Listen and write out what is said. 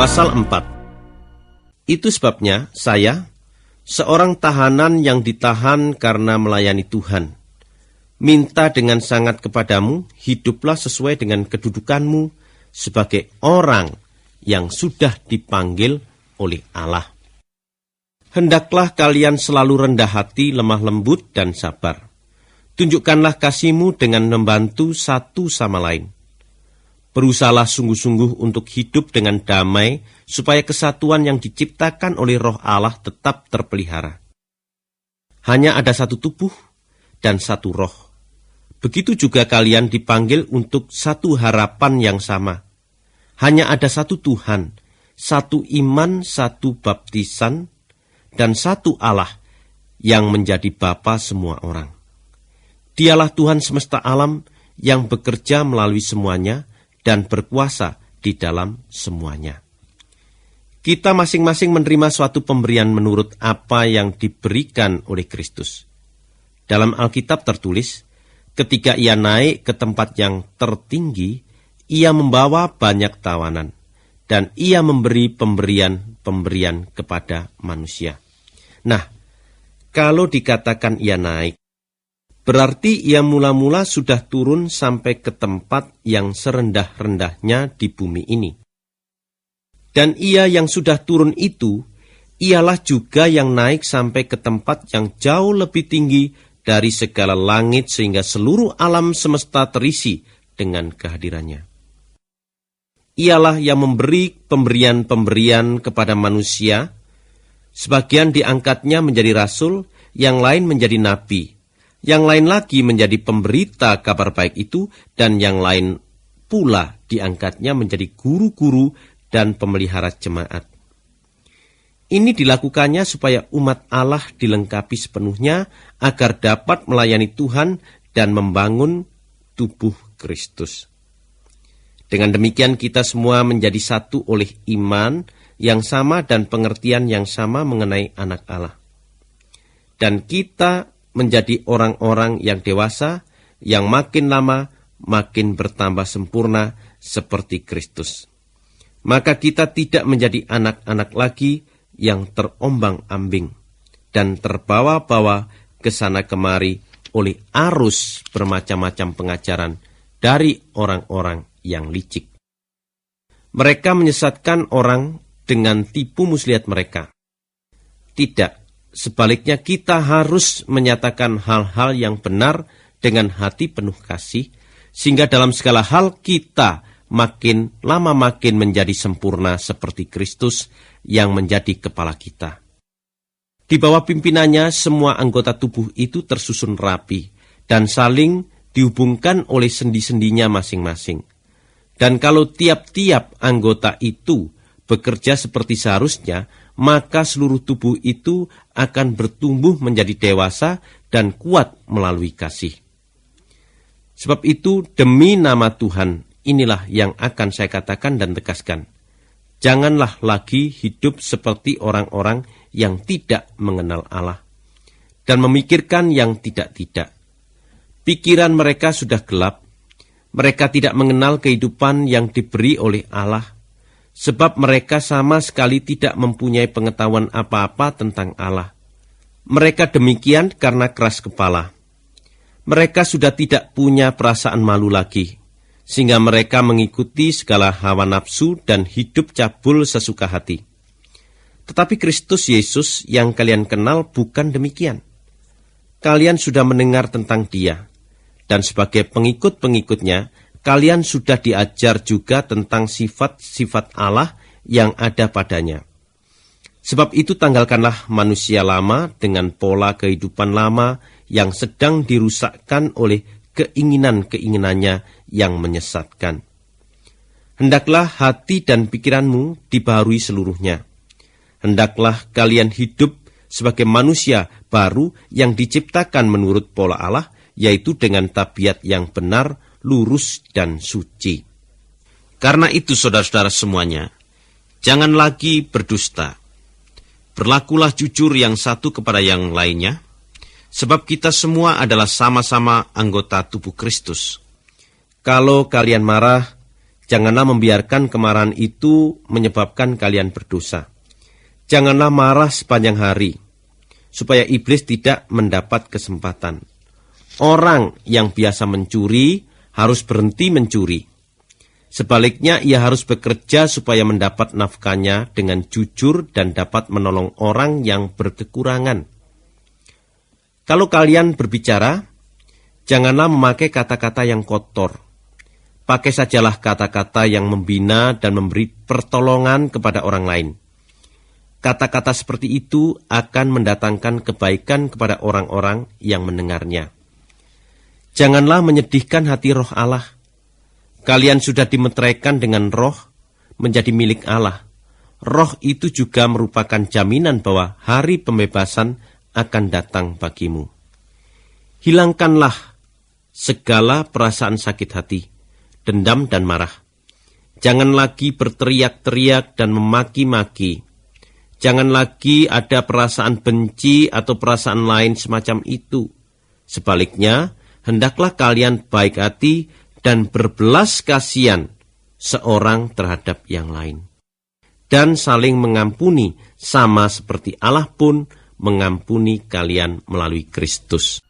Pasal 4. Itu sebabnya saya, seorang tahanan yang ditahan karena melayani Tuhan, minta dengan sangat kepadamu, hiduplah sesuai dengan kedudukanmu sebagai orang yang sudah dipanggil oleh Allah. Hendaklah kalian selalu rendah hati, lemah lembut, dan sabar. Tunjukkanlah kasihmu dengan membantu satu sama lain. Berusahalah sungguh-sungguh untuk hidup dengan damai, supaya kesatuan yang diciptakan oleh Roh Allah tetap terpelihara. Hanya ada satu tubuh dan satu roh. Begitu juga kalian dipanggil untuk satu harapan yang sama. Hanya ada satu Tuhan, satu iman, satu baptisan, dan satu Allah yang menjadi Bapa semua orang. Dialah Tuhan semesta alam yang bekerja melalui semuanya dan berkuasa di dalam semuanya. Kita masing-masing menerima suatu pemberian menurut apa yang diberikan oleh Kristus. Dalam Alkitab tertulis, ketika ia naik ke tempat yang tertinggi, ia membawa banyak tawanan, dan ia memberi pemberian kepada manusia. Nah, kalau dikatakan ia naik, berarti ia mula-mula sudah turun sampai ke tempat yang serendah-rendahnya di bumi ini. Dan ia yang sudah turun itu, ialah juga yang naik sampai ke tempat yang jauh lebih tinggi dari segala langit, sehingga seluruh alam semesta terisi dengan kehadirannya. Ialah yang memberi pemberian-pemberian kepada manusia. Sebagian diangkatnya menjadi rasul, yang lain menjadi nabi, yang lain lagi menjadi pemberita kabar baik itu, dan yang lain pula diangkatnya menjadi guru-guru dan pemelihara jemaat. Ini dilakukannya supaya umat Allah dilengkapi sepenuhnya agar dapat melayani Tuhan dan membangun tubuh Kristus. Dengan demikian kita semua menjadi satu oleh iman yang sama dan pengertian yang sama mengenai anak Allah. Dan kita menjadi orang-orang yang dewasa, yang makin lama makin bertambah sempurna seperti Kristus. Maka kita tidak menjadi anak-anak lagi yang terombang-ambing dan terbawa-bawa ke sana kemari oleh arus bermacam-macam pengajaran dari orang-orang yang licik. Mereka menyesatkan orang dengan tipu muslihat mereka. Tidak, sebaliknya kita harus menyatakan hal-hal yang benar dengan hati penuh kasih, sehingga dalam segala hal kita makin lama makin menjadi sempurna seperti Kristus yang menjadi kepala kita. Di bawah pimpinannya semua anggota tubuh itu tersusun rapi dan saling dihubungkan oleh sendi-sendinya masing-masing. Dan kalau tiap-tiap anggota itu bekerja seperti seharusnya, maka seluruh tubuh itu akan bertumbuh menjadi dewasa dan kuat melalui kasih. Sebab itu, demi nama Tuhan, inilah yang akan saya katakan dan tegaskan. Janganlah lagi hidup seperti orang-orang yang tidak mengenal Allah dan memikirkan yang tidak-tidak. Pikiran mereka sudah gelap. Mereka tidak mengenal kehidupan yang diberi oleh Allah, sebab mereka sama sekali tidak mempunyai pengetahuan apa-apa tentang Allah. Mereka demikian karena keras kepala. Mereka sudah tidak punya perasaan malu lagi, sehingga mereka mengikuti segala hawa nafsu dan hidup cabul sesuka hati. Tetapi Kristus Yesus yang kalian kenal bukan demikian. Kalian sudah mendengar tentang Dia, dan sebagai pengikut-pengikutnya, kalian sudah diajar juga tentang sifat-sifat Allah yang ada padanya. Sebab itu tanggalkanlah manusia lama dengan pola kehidupan lama yang sedang dirusakkan oleh keinginan-keinginannya yang menyesatkan. Hendaklah hati dan pikiranmu dibaharui seluruhnya. Hendaklah kalian hidup sebagai manusia baru yang diciptakan menurut pola Allah, yaitu dengan tabiat yang benar, lurus, dan suci. Karena itu, saudara-saudara semuanya, jangan lagi berdusta. Berlakulah jujur yang satu kepada yang lainnya, sebab kita semua adalah sama-sama anggota tubuh Kristus. Kalau kalian marah, Janganlah membiarkan kemarahan itu menyebabkan kalian berdosa. Janganlah marah sepanjang hari, supaya iblis tidak mendapat kesempatan. Orang yang biasa mencuri harus berhenti mencuri. Sebaliknya, ia harus bekerja supaya mendapat nafkahnya dengan jujur dan dapat menolong orang yang berkekurangan. Kalau kalian berbicara, janganlah memakai kata-kata yang kotor. Pakai sajalah kata-kata yang membina dan memberi pertolongan kepada orang lain. Kata-kata seperti itu akan mendatangkan kebaikan kepada orang-orang yang mendengarnya. Janganlah menyedihkan hati Roh Allah. Kalian sudah dimeteraikan dengan Roh menjadi milik Allah. Roh itu juga merupakan jaminan bahwa hari pembebasan akan datang bagimu. Hilangkanlah segala perasaan sakit hati, dendam dan marah. Jangan lagi berteriak-teriak dan memaki-maki. Jangan lagi ada perasaan benci atau perasaan lain semacam itu. Sebaliknya, hendaklah kalian baik hati dan berbelas kasihan seorang terhadap yang lain. Dan saling mengampuni sama seperti Allah pun mengampuni kalian melalui Kristus.